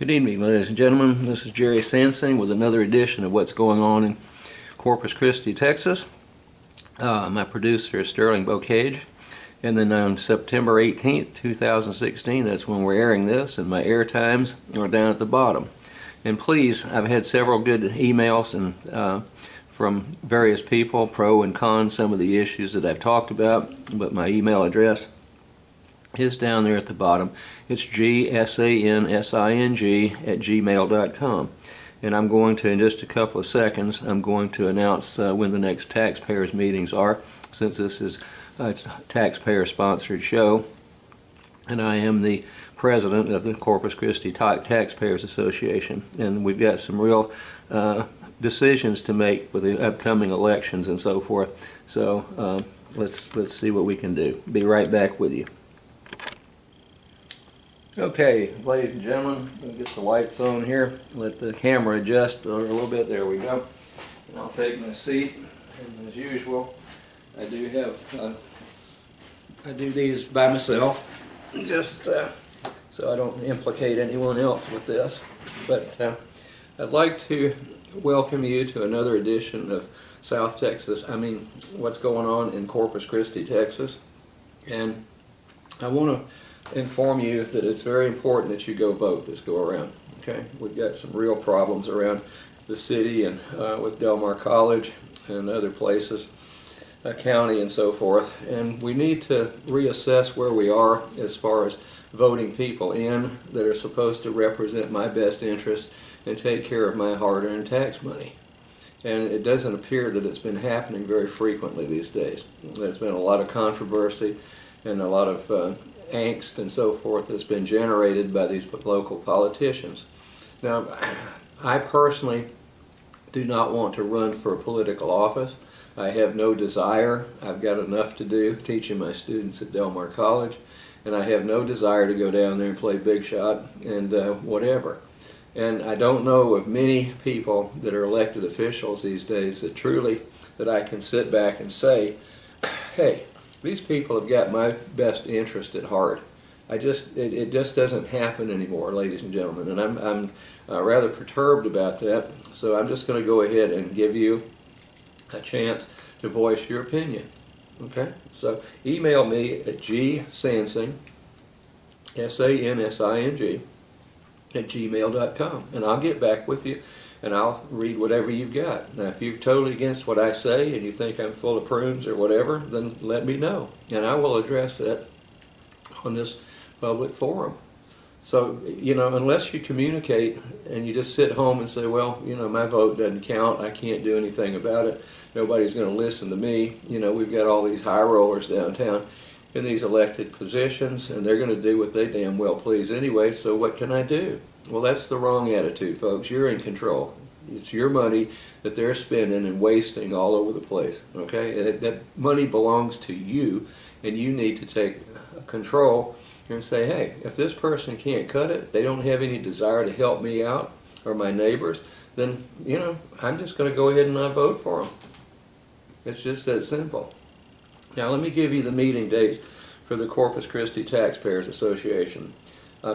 Good evening, ladies and gentlemen. This is Jerry Sansing with another edition of What's Going On in Corpus Christi, Texas. My producer is Sterling Bocage. And then on September 18th, 2016, that's when we're airing this, and my air times are down at the bottom. And please, I've had several good emails and from various people, pro and con, some of the issues that I've talked about, but my email address is down there at the bottom. It's gsansing@gmail.com. And I'm going to, in just a couple of seconds, I'm going to announce when the next taxpayers meetings are, since this is a taxpayer-sponsored show. And I am the president of the Corpus Christi Taxpayers Association. And we've got some real decisions to make with the upcoming elections and so forth. So let's see what we can do. Be right back with you. Okay, ladies and gentlemen, we'll get the lights on here. Let the camera adjust a little bit. There we go. And I'll take my seat. And as usual, I do these by myself, just so I don't implicate anyone else with this. But I'd like to welcome you to another edition of What's Going On in Corpus Christi, Texas. And I want to inform you that it's very important that you go vote this go around. Okay, we've got some real problems around the city and with Del Mar College and other places, county and so forth, and we need to reassess where we are as far as voting people in that are supposed to represent my best interest and take care of my hard-earned tax money. And it doesn't appear that it's been happening very frequently these days. There's been a lot of controversy and a lot of angst and so forth that's been generated by these local politicians. Now, I personally do not want to run for a political office. I have no desire. I've got enough to do teaching my students at Del Mar College, and I have no desire to go down there and play big shot and whatever. And I don't know of many people that are elected officials these days that I can sit back and say, hey, these people have got my best interest at heart. It just doesn't happen anymore, ladies and gentlemen, and I'm rather perturbed about that. So I'm just going to go ahead and give you a chance to voice your opinion. Okay? So email me at gsansing, SANSING, at gmail.com, and I'll get back with you, and I'll read whatever you've got. Now, if you're totally against what I say and you think I'm full of prunes or whatever, then let me know, and I will address that on this public forum. So, unless you communicate and you just sit home and say, well, my vote doesn't count, I can't do anything about it, nobody's going to listen to me, we've got all these high rollers downtown in these elected positions, and they're going to do what they damn well please anyway, so what can I do? Well, that's the wrong attitude, folks. You're in control. It's your money that they're spending and wasting all over the place, okay? And that money belongs to you, and you need to take control and say, hey, if this person can't cut it, they don't have any desire to help me out or my neighbors, then, I'm just going to go ahead and not vote for them. It's just that simple. Now, let me give you the meeting dates for the Corpus Christi Taxpayers Association.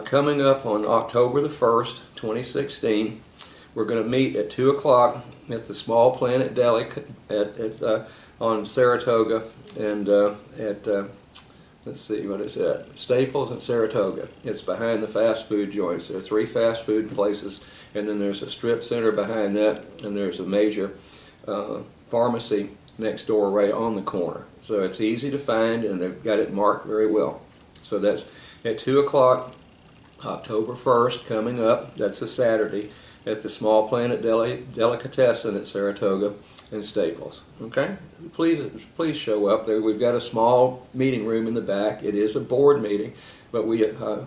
Coming up on October the 1st, 2016, we're going to meet at 2 o'clock at the Small Planet Deli on Saratoga and let's see, what is that? Staples and Saratoga. It's behind the fast food joints. There are 3 fast food places, and then there's a strip center behind that, and there's a major pharmacy next door right on the corner. So it's easy to find, and they've got it marked very well. So that's at 2 o'clock, October 1st, coming up. That's a Saturday at the Small Planet Delicatessen at Saratoga and Staples. Okay? Please show up there. We've got a small meeting room in the back. It is a board meeting, but I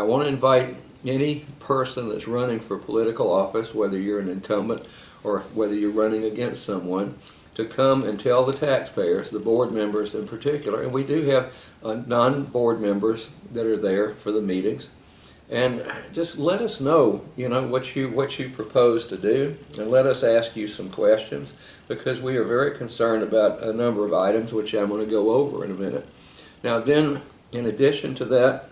want to invite any person that's running for political office, whether you're an incumbent or whether you're running against someone, to come and tell the taxpayers, the board members in particular, and we do have non-board members that are there for the meetings, and just let us know, what you propose to do, and let us ask you some questions, because we are very concerned about a number of items, which I'm going to go over in a minute. Now then, in addition to that,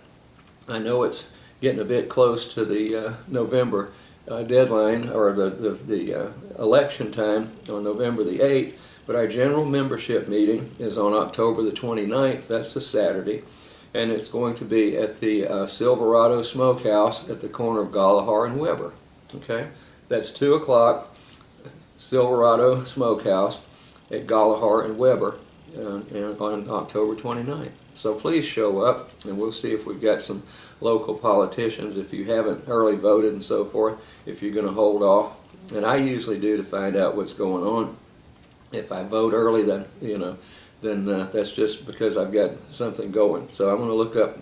I know it's getting a bit close to the November deadline, or the election time on November the 8th, but our general membership meeting is on October the 29th. That's a Saturday, and it's going to be at the Silverado Smokehouse at the corner of Galahar and Weber. Okay, that's 2 o'clock, Silverado Smokehouse at Galahar and Weber on October 29th. So please show up, and we'll see if we've got some local politicians, if you haven't early voted and so forth, if you're going to hold off. And I usually do to find out what's going on. If I vote early, then that's just because I've got something going. So I'm going to look up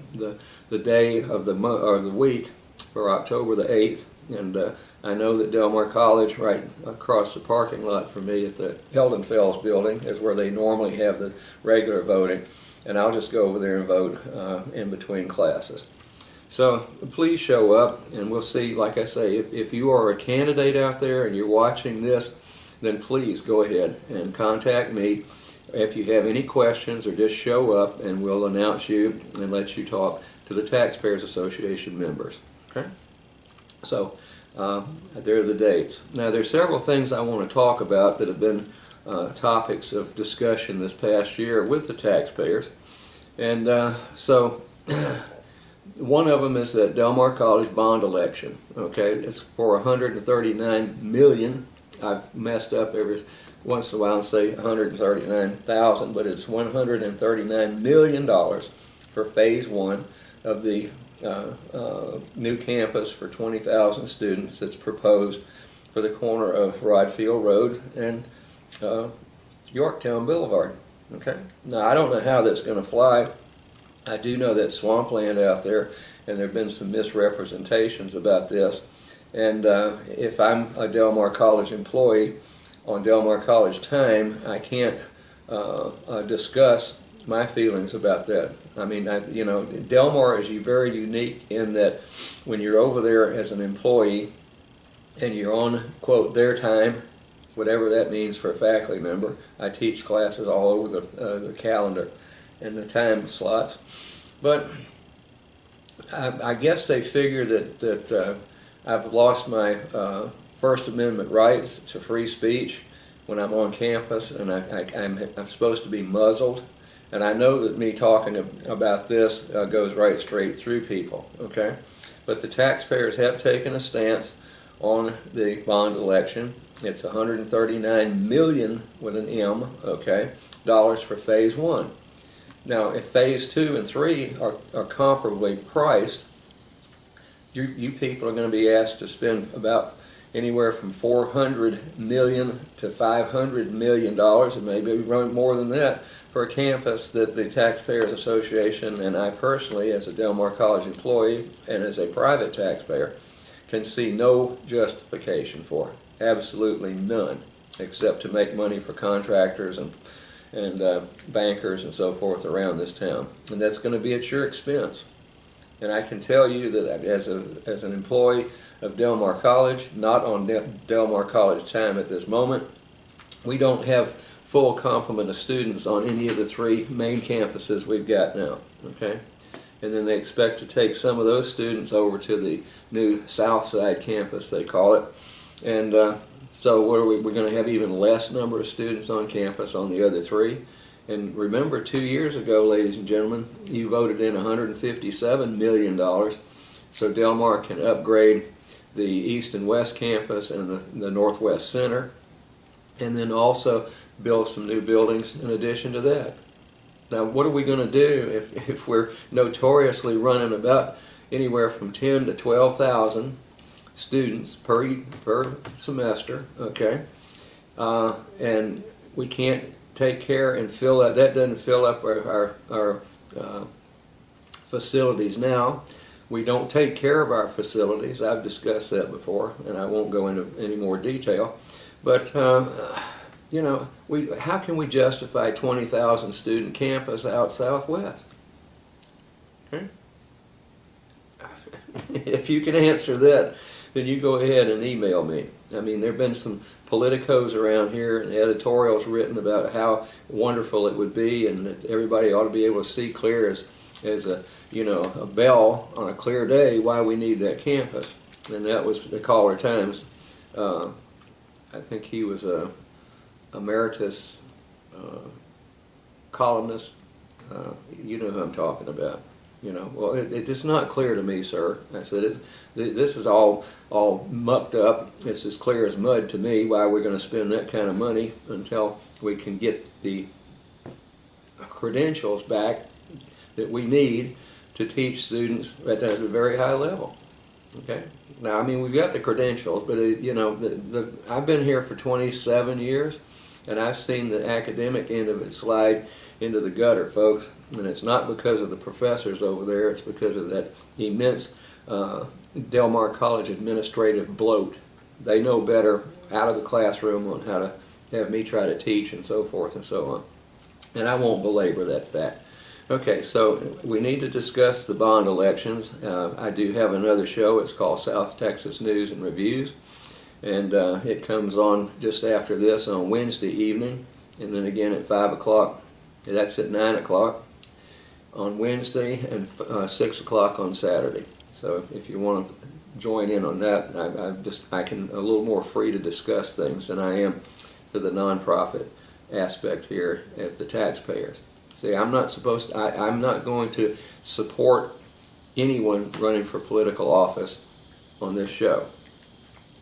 the day of the month or the week for October the 8th, and I know that Del Mar College, right across the parking lot from me at the Heldenfels building, is where they normally have the regular voting, and I'll just go over there and vote in between classes. So please show up, and we'll see. Like I say, if you are a candidate out there and you're watching this, then please go ahead and contact me if you have any questions, or just show up and we'll announce you and let you talk to the Taxpayers Association members. Okay? So there are the dates. Now, there are several things I want to talk about that have been topics of discussion this past year with the taxpayers. And so one of them is that Del Mar College bond election. Okay, it's for $139 million. I've messed up every once in a while and say 139,000, but it's $139 million for phase one of the new campus for 20,000 students that's proposed for the corner of Rodfield Road and Yorktown Boulevard. Okay. Now, I don't know how that's going to fly. I do know that swampland out there, and there have been some misrepresentations about this. And if I'm a Del Mar College employee on Del Mar College time, I can't discuss my feelings about that. I mean, Del Mar is very unique in that when you're over there as an employee and you're on, quote, their time, whatever that means for a faculty member. I teach classes all over the calendar and the time slots. But I guess they figure that I've lost my First Amendment rights to free speech when I'm on campus, and I'm supposed to be muzzled. And I know that me talking about this goes right straight through people, okay? But the taxpayers have taken a stance on the bond election. It's $139 million with an M, okay, dollars for phase one. Now, if phase 2 and 3 are comparably priced, you people are going to be asked to spend about anywhere from $400 million to $500 million, and maybe run more than that, for a campus that the Taxpayers Association and I personally, as a Del Mar College employee and as a private taxpayer, can see no justification for. Absolutely none, except to make money for contractors and bankers and so forth around this town. And that's going to be at your expense. And I can tell you that as an employee of Del Mar College, not on Del Mar College time at this moment, we don't have full complement of students on any of the 3 main campuses we've got now. Okay? And then they expect to take some of those students over to the new Southside campus, they call it. And so what are we're going to have even less number of students on campus on the other 3. And remember, 2 years ago, ladies and gentlemen, you voted in $157 million so Del Mar can upgrade the East and West campus and the Northwest Center, and then also build some new buildings in addition to that. Now, what are we going to do if we're notoriously running about anywhere from 10 to 12,000 students per semester, okay? And we can't take care and fill up. That doesn't fill up our facilities now. We don't take care of our facilities. I've discussed that before, and I won't go into any more detail. But how can we justify 20,000 student campus out Southwest? Okay? If you can answer that, then you go ahead and email me. I mean, there have been some politicos around here and editorials written about how wonderful it would be and that everybody ought to be able to see clear as as a bell on a clear day why we need that campus. And that was the Caller Times. I think he was a emeritus columnist. You know who I'm talking about. Well, it's not clear to me, sir. I said, this is all mucked up. It's as clear as mud to me why we're going to spend that kind of money until we can get the credentials back that we need to teach students at a very high level. Okay. Now, I mean, we've got the credentials, but I've been here for 27 years, and I've seen the academic end of it slide into the gutter, folks. And it's not because of the professors over there; it's because of that immense Del Mar College administrative bloat. They know better out of the classroom on how to have me try to teach and so forth and so on. And I won't belabor that fact. Okay, so we need to discuss the bond elections. I do have another show. It's called South Texas News and Reviews, and it comes on just after this on Wednesday evening, and then again at 5 o'clock. That's at 9 o'clock on Wednesday and 6 o'clock on Saturday. So if you want to join in on that, I can a little more free to discuss things than I am for the nonprofit aspect here at the taxpayers. See, I'm not going to support anyone running for political office on this show.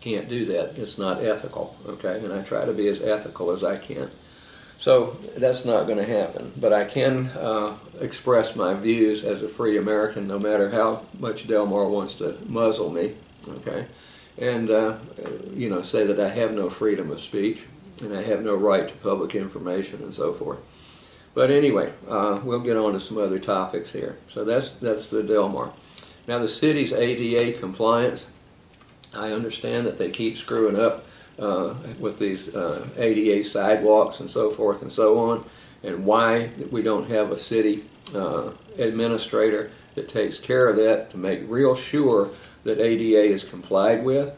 Can't do that. It's not ethical, okay? And I try to be as ethical as I can. So that's not going to happen. But I can express my views as a free American, no matter how much Del Mar wants to muzzle me, okay? And, say that I have no freedom of speech and I have no right to public information and so forth. But anyway, we'll get on to some other topics here. So that's the Del Mar. Now the city's ADA compliance, I understand that they keep screwing up with these ADA sidewalks and so forth and so on, and why we don't have a city administrator that takes care of that to make real sure that ADA is complied with.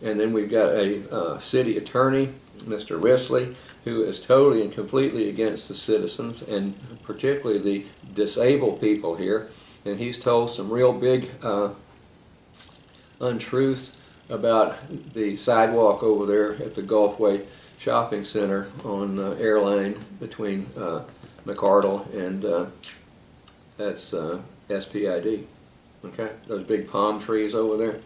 And then we've got a city attorney, Mr. Risley, who is totally and completely against the citizens and particularly the disabled people here. And he's told some real big untruths about the sidewalk over there at the Gulfway Shopping Center on Airline between McArdle and that's SPID. Okay, those big palm trees over there.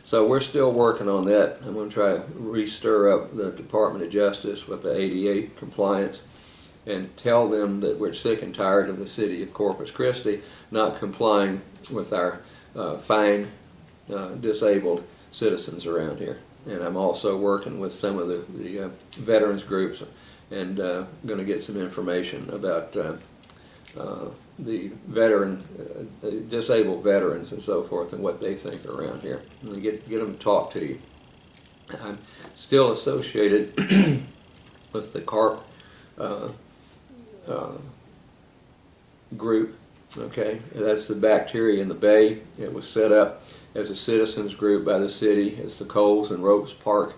So we're still working on that. I'm going to try to re-stir up the Department of Justice with the ADA compliance and tell them that we're sick and tired of the city of Corpus Christi not complying with our fine disabled citizens around here. And I'm also working with some of the veterans groups and going to get some information about the disabled veterans and so forth and what they think around here. And get them to talk to you. I'm still associated with the CARP group. Okay, that's the bacteria in the bay. It was set up as a citizens group by the city. It's the Coles and Ropes Park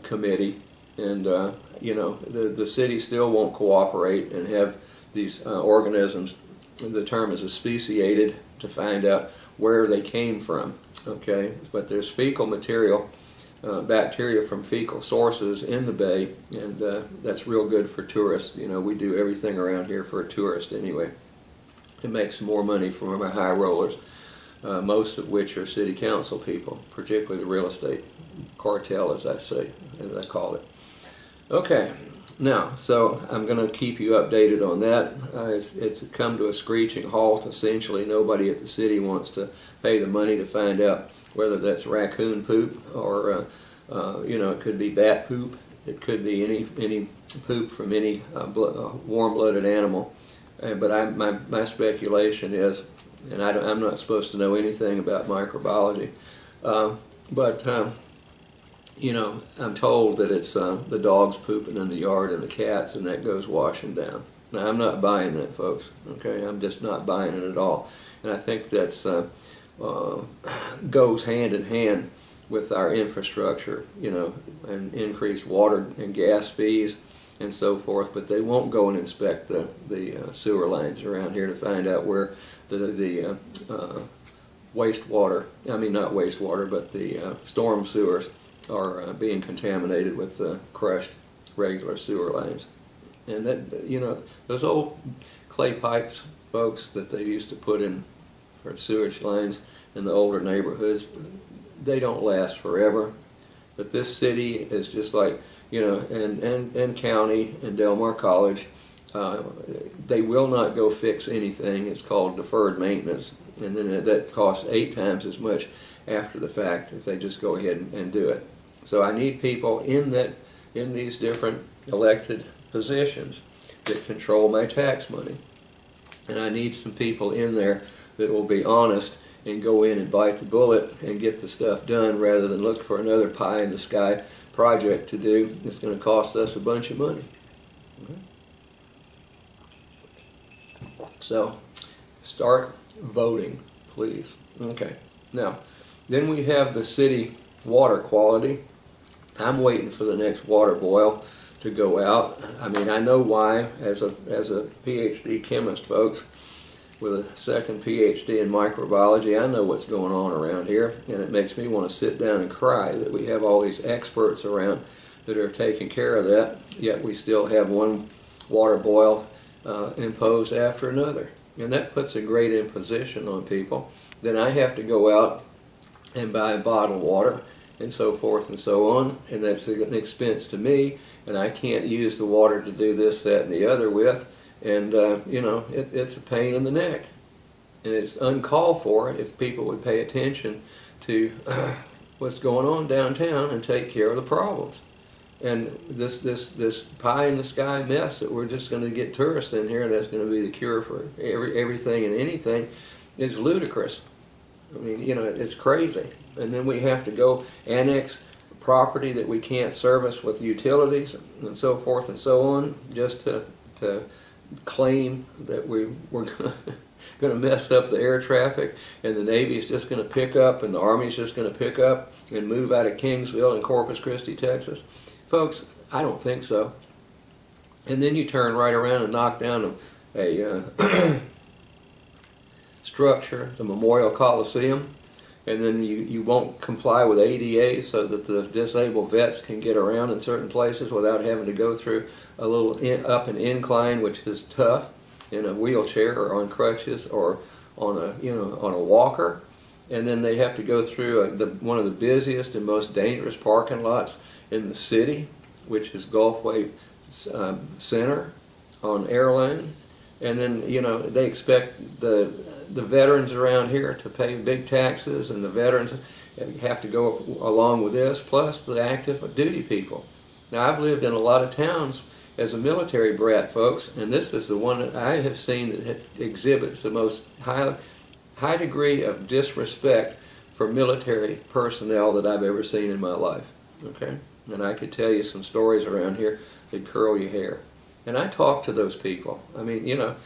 Committee, and the city still won't cooperate and have these organisms. The term is speciated to find out where they came from. Okay, but there's fecal material, bacteria from fecal sources in the bay, and that's real good for tourists. We do everything around here for a tourist anyway. It makes more money from our high rollers, most of which are city council people, particularly the real estate cartel, as I call it. Okay, now, so I'm going to keep you updated on that. It's come to a screeching halt. Essentially, nobody at the city wants to pay the money to find out whether that's raccoon poop or, it could be bat poop. It could be any poop from any warm-blooded animal. But my speculation is, and I'm not supposed to know anything about microbiology, but I'm told that it's the dogs pooping in the yard and the cats, and that goes washing down. Now, I'm not buying that, folks. Okay, I'm just not buying it at all. And I think that's goes hand in hand with our infrastructure, and increased water and gas fees, and so forth, but they won't go and inspect the sewer lines around here to find out where the wastewater, I mean not wastewater, but the storm sewers are being contaminated with crushed regular sewer lines. And that, you know, those old clay pipes, folks, that they used to put in for sewage lines in the older neighborhoods, they don't last forever. But this city is just like, you know, and county and Del Mar College, they will not go fix anything. It's called deferred maintenance, and then that costs 8 times as much after the fact if they just go ahead and do it. So I need people in these different elected positions that control my tax money, and I need some people in there that will be honest and go in and bite the bullet and get the stuff done rather than look for another pie in the sky project to do. It's going to cost us a bunch of money. So start voting, please. Okay. Now, then we have the city water quality. I'm waiting for the next water boil to go out. I mean, I know why, as a PhD chemist, folks, with a second PhD in microbiology, I know what's going on around here, and it makes me want to sit down and cry that we have all these experts around that are taking care of that, yet we still have one water boil imposed after another. And that puts a great imposition on people. Then I have to go out and buy bottled water and so forth and so on, and that's an expense to me, and I can't use the water to do this, that, and the other with. And, you know, it's a pain in the neck. And it's uncalled for if people would pay attention to what's going on downtown and take care of the problems. And this pie in the sky mess that we're just going to get tourists in here, that's going to be the cure for everything and anything, is ludicrous. I mean, you know, it's crazy. And then we have to go annex property that we can't service with utilities and so forth and so on just to claim that we're going to mess up the air traffic, and the Navy is just going to pick up, and the Army is just going to pick up and move out of Kingsville and Corpus Christi, Texas. Folks, I don't think so. And then you turn right around and knock down a structure, the Memorial Coliseum, and then you won't comply with ADA so that the disabled vets can get around in certain places without having to go through a little up an incline, which is tough, in a wheelchair or on crutches or on a walker. And then they have to go through one of the busiest and most dangerous parking lots in the city, which is Gulfway Center on Airline. And then, you know, they expect the veterans around here to pay big taxes, and the veterans have to go along with this, plus the active duty people. Now, I've lived in a lot of towns as a military brat, folks, and this is the one that I have seen that exhibits the most high degree of disrespect for military personnel that I've ever seen in my life. Okay? And I could tell you some stories around here that curl your hair. And I talk to those people. I mean, you know,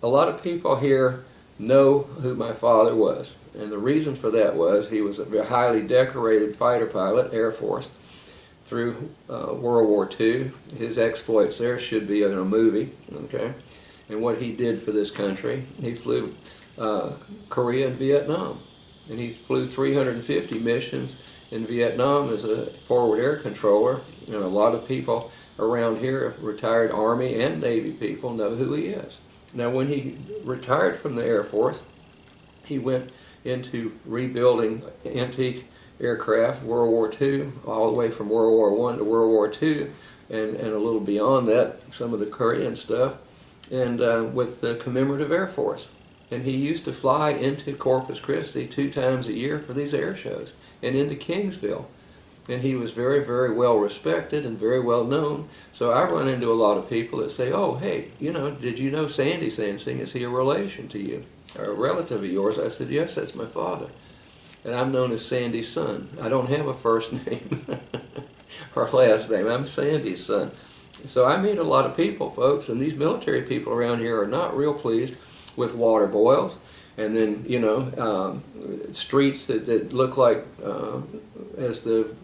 a lot of people here know who my father was. And the reason for that was he was a very highly decorated fighter pilot, Air Force, through World War II. His exploits there should be in a movie, okay? And what he did for this country, he flew Korea and Vietnam. And he flew 350 missions in Vietnam as a forward air controller. And a lot of people around here, retired Army and Navy people, know who he is. Now, when he retired from the Air Force, he went into rebuilding antique aircraft, World War II, all the way from World War I to World War II, and a little beyond that, some of the Korean stuff, and with the Commemorative Air Force. And he used to fly into Corpus Christi 2 times a year for these air shows, and into Kingsville. And he was very, very well respected and very well known. So I run into a lot of people that say, oh, hey, you know, did you know Sandy Sansing? Is he a relation to you? Or a relative of yours? I said, yes, that's my father. And I'm known as Sandy's son. I don't have a first name or last name. I'm Sandy's son. So I meet a lot of people, folks, and these military people around here are not real pleased with water boils. And then, you know, streets that look like, as the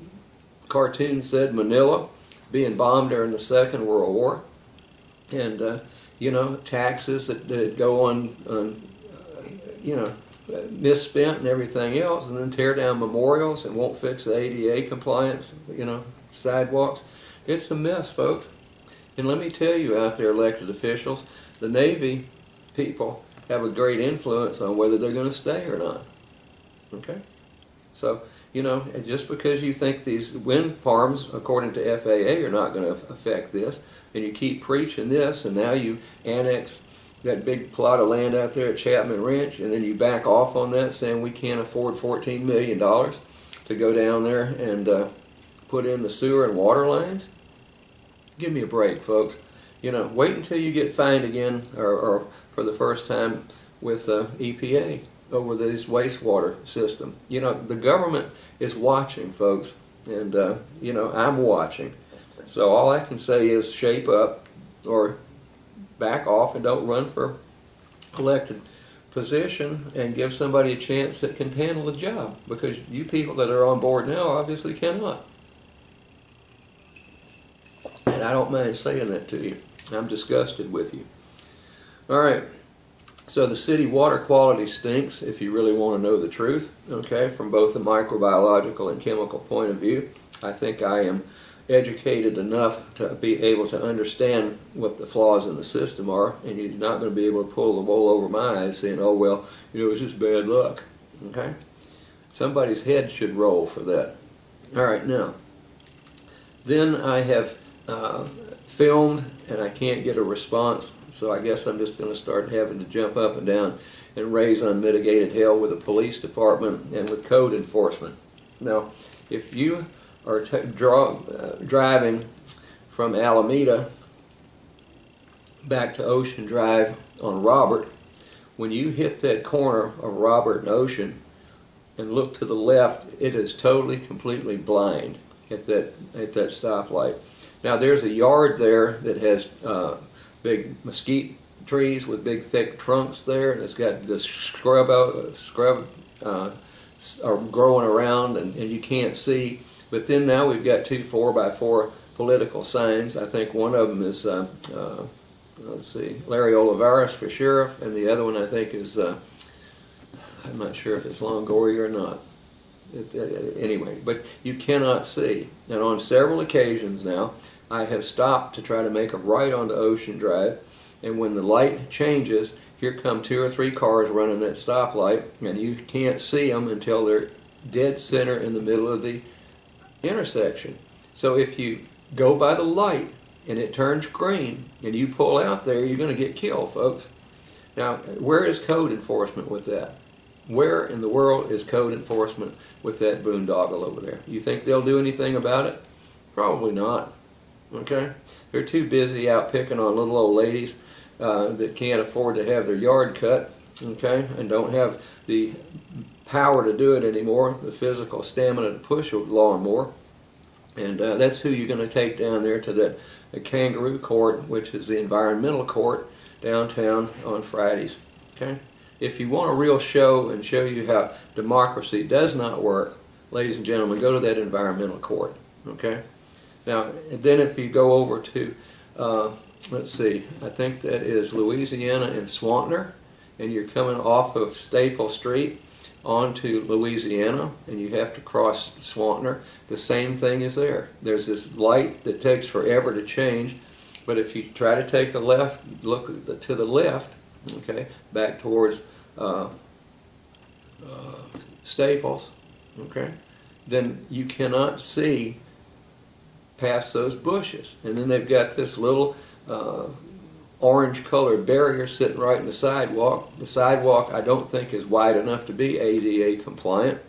cartoon said, Manila, being bombed during the Second World War, and taxes that go on misspent and everything else, and then tear down memorials and won't fix the ADA compliance, sidewalks. It's a mess, folks. And let me tell you out there, elected officials, the Navy people have a great influence on whether they're going to stay or not. Okay? So, just because you think these wind farms, according to FAA, are not going to affect this, and you keep preaching this, and now you annex that big plot of land out there at Chapman Ranch, and then you back off on that saying we can't afford $14 million to go down there and put in the sewer and water lines. Give me a break, folks. Wait until you get fined again, or for the first time with EPA over this wastewater system. The government is watching, folks, and I'm watching. So all I can say is shape up or back off and don't run for elected position and give somebody a chance that can handle the job, because you people that are on board now obviously cannot. And I don't mind saying that to you. I'm disgusted with you. All right. So the city water quality stinks, if you really want to know the truth, okay, from both a microbiological and chemical point of view. I think I am educated enough to be able to understand what the flaws in the system are, and you're not going to be able to pull the wool over my eyes saying, oh, well, it's just bad luck, okay? Somebody's head should roll for that. All right, now, then I have filmed, and I can't get a response, so I guess I'm just going to start having to jump up and down and raise unmitigated hell with the police department and with code enforcement. Now, if you are driving from Alameda back to Ocean Drive on Robert, when you hit that corner of Robert and Ocean and look to the left, it is totally, completely blind at that stoplight. Now there's a yard there that has big mesquite trees with big thick trunks there, and it's got this scrub are growing around, and you can't see. But then now we've got 2 4x4 political signs. I think one of them is Larry Olivares for sheriff, and the other one I think is I'm not sure if it's Longoria or not. Anyway, but you cannot see. And on several occasions now, I have stopped to try to make a right onto Ocean Drive, and when the light changes, here come 2 or 3 cars running that stoplight, and you can't see them until they're dead center in the middle of the intersection. So if you go by the light and it turns green and you pull out there, you're going to get killed, folks. Now, where is code enforcement with that? Where in the world is code enforcement with that boondoggle over there? You think they'll do anything about it? Probably not. Okay? They're too busy out picking on little old ladies that can't afford to have their yard cut, okay, and don't have the power to do it anymore, the physical stamina to push a lawnmower. And that's who you're going to take down there to the kangaroo court, which is the environmental court downtown on Fridays. Okay? If you want a real show and show you how democracy does not work, ladies and gentlemen, go to that environmental court. Okay? Now, and then if you go over to, let's see, I think that is Louisiana and Swantner, and you're coming off of Staple Street onto Louisiana, and you have to cross Swantner, the same thing is there. There's this light that takes forever to change, but if you try to take a left, look to the left, okay, back towards Staples, okay, then you cannot see past those bushes. And then they've got this little orange-colored barrier sitting right in the sidewalk. The sidewalk, I don't think, is wide enough to be ADA compliant.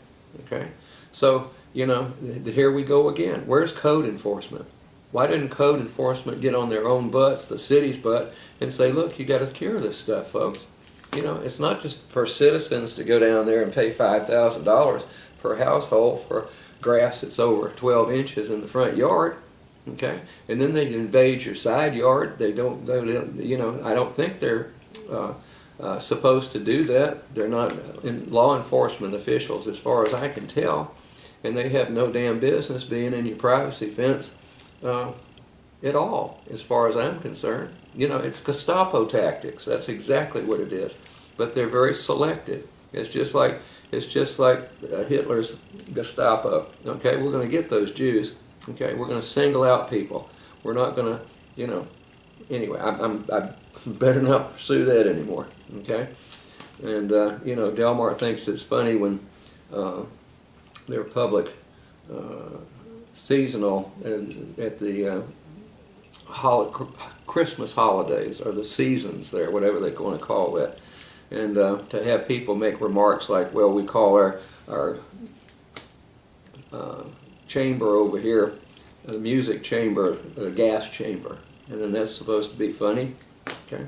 Okay, so here we go again. Where's code enforcement? Why didn't code enforcement get on their own butts, the city's butt, and say, look, you got to cure this stuff, folks? It's not just for citizens to go down there and pay $5,000 per household for grass that's over 12 inches in the front yard. Okay, and then they invade your side yard. They don't, I don't think they're supposed to do that. They're not law enforcement officials, as far as I can tell, and they have no damn business being in your privacy fence at all, as far as I'm concerned. It's Gestapo tactics. That's exactly what it is. But they're very selective. It's just like Hitler's Gestapo. Okay, we're going to get those Jews. Okay, we're going to single out people. We're not going to, Anyway, I better not pursue that anymore. Okay, and Delmar thinks it's funny when their public seasonal at the Christmas holidays, or the seasons there, whatever they're going to call that, and to have people make remarks like, well, we call our chamber over here, the music chamber, the gas chamber, and then that's supposed to be funny. Okay,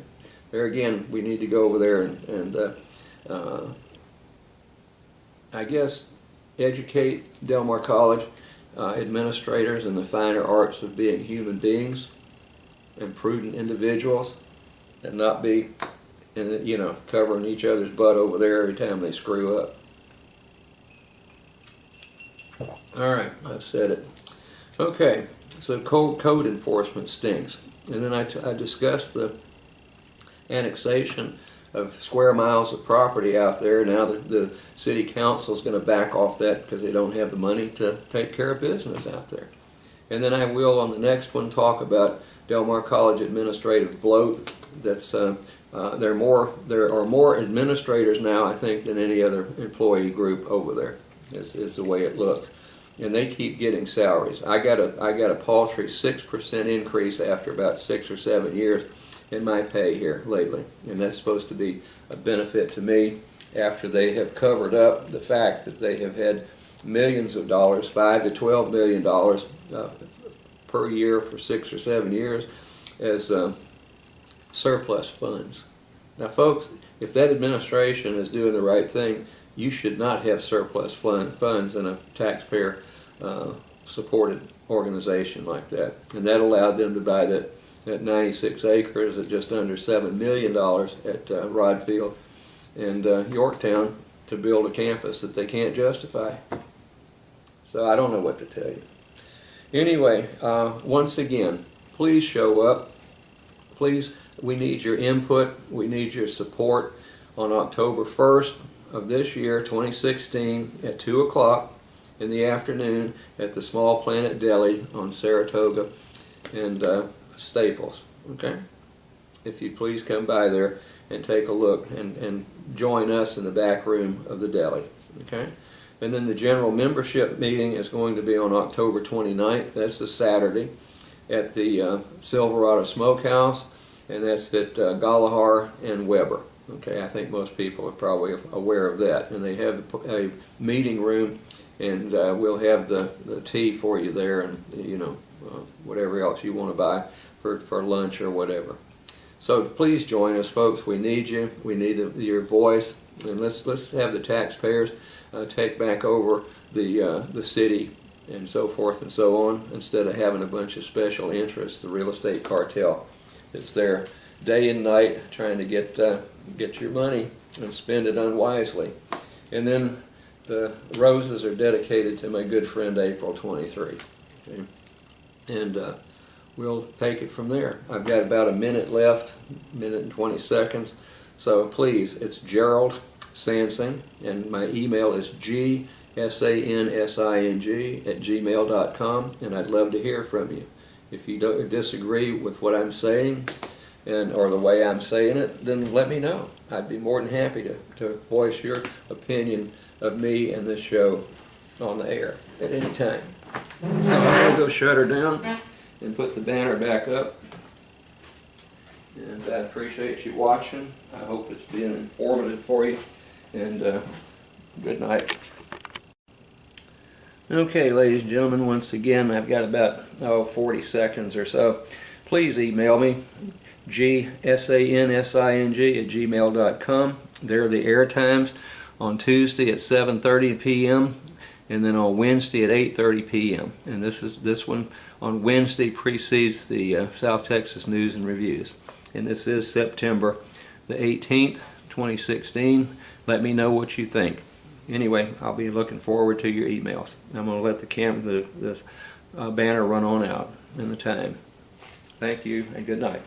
there again, we need to go over there and I guess educate Delmar College administrators in the finer arts of being human beings and prudent individuals, and not be, covering each other's butt over there every time they screw up. All right, I've said it. Okay, so code enforcement stinks. And then I discussed the annexation of square miles of property out there. Now the city council is going to back off that because they don't have the money to take care of business out there. And then I will, on the next one, talk about Delmar College administrative bloat. That's there are more administrators now, I think, than any other employee group over there. Is the way it looks, and they keep getting salaries. I got a paltry 6% increase after about 6 or 7 years in my pay here lately, and that's supposed to be a benefit to me after they have covered up the fact that they have had millions of dollars, $5 to $12 million per year for 6 or 7 years as surplus funds. Now, folks, if that administration is doing the right thing, you should not have surplus funds in a taxpayer supported organization like that. And that allowed them to buy that 96 acres at just under $7 million at Rodfield and Yorktown to build a campus that they can't justify. So I don't know what to tell you. Anyway, once again, please show up. Please, we need your input. We need your support on October 1st of this year, 2016, at 2 o'clock in the afternoon at the Small Planet Deli on Saratoga and Staples. Okay? If you'd please come by there and take a look and join us in the back room of the deli. Okay? And then the general membership meeting is going to be on October 29th. That's a Saturday at the Silverado Smokehouse, and that's at Galahar and Weber. Okay, I think most people are probably aware of that. And they have a meeting room, and we'll have the tea for you there, and whatever else you want to buy for lunch or whatever. So please join us, folks. We need you. We need your voice, and let's have the taxpayers take back over the city and so forth and so on, instead of having a bunch of special interests, the real estate cartel that's there day and night trying to get your money and spend it unwisely. And then the roses are dedicated to my good friend April 23. Okay? And we'll take it from there. I've got about a minute left, minute and 20 seconds. So please, it's Gerald Sansing, and my email is gsansing@gmail.com, and I'd love to hear from you. If you don't disagree with what I'm saying or the way I'm saying it, then let me know. I'd be more than happy to voice your opinion of me and this show on the air at any time. So I'm going to go shut her down and put the banner back up. And I appreciate you watching. I hope it's been informative for you. And good night. Okay, ladies and gentlemen, once again, I've got about 40 seconds or so. Please email me, gsansing@gmail.com. There are the air times on Tuesday at 7:30 p.m. and then on Wednesday at 8:30 p.m. And this one on Wednesday precedes the South Texas News and Reviews. And this is September the 18th, 2016. Let me know what you think. Anyway, I'll be looking forward to your emails. I'm going to let the banner run on out in the time. Thank you, and good night.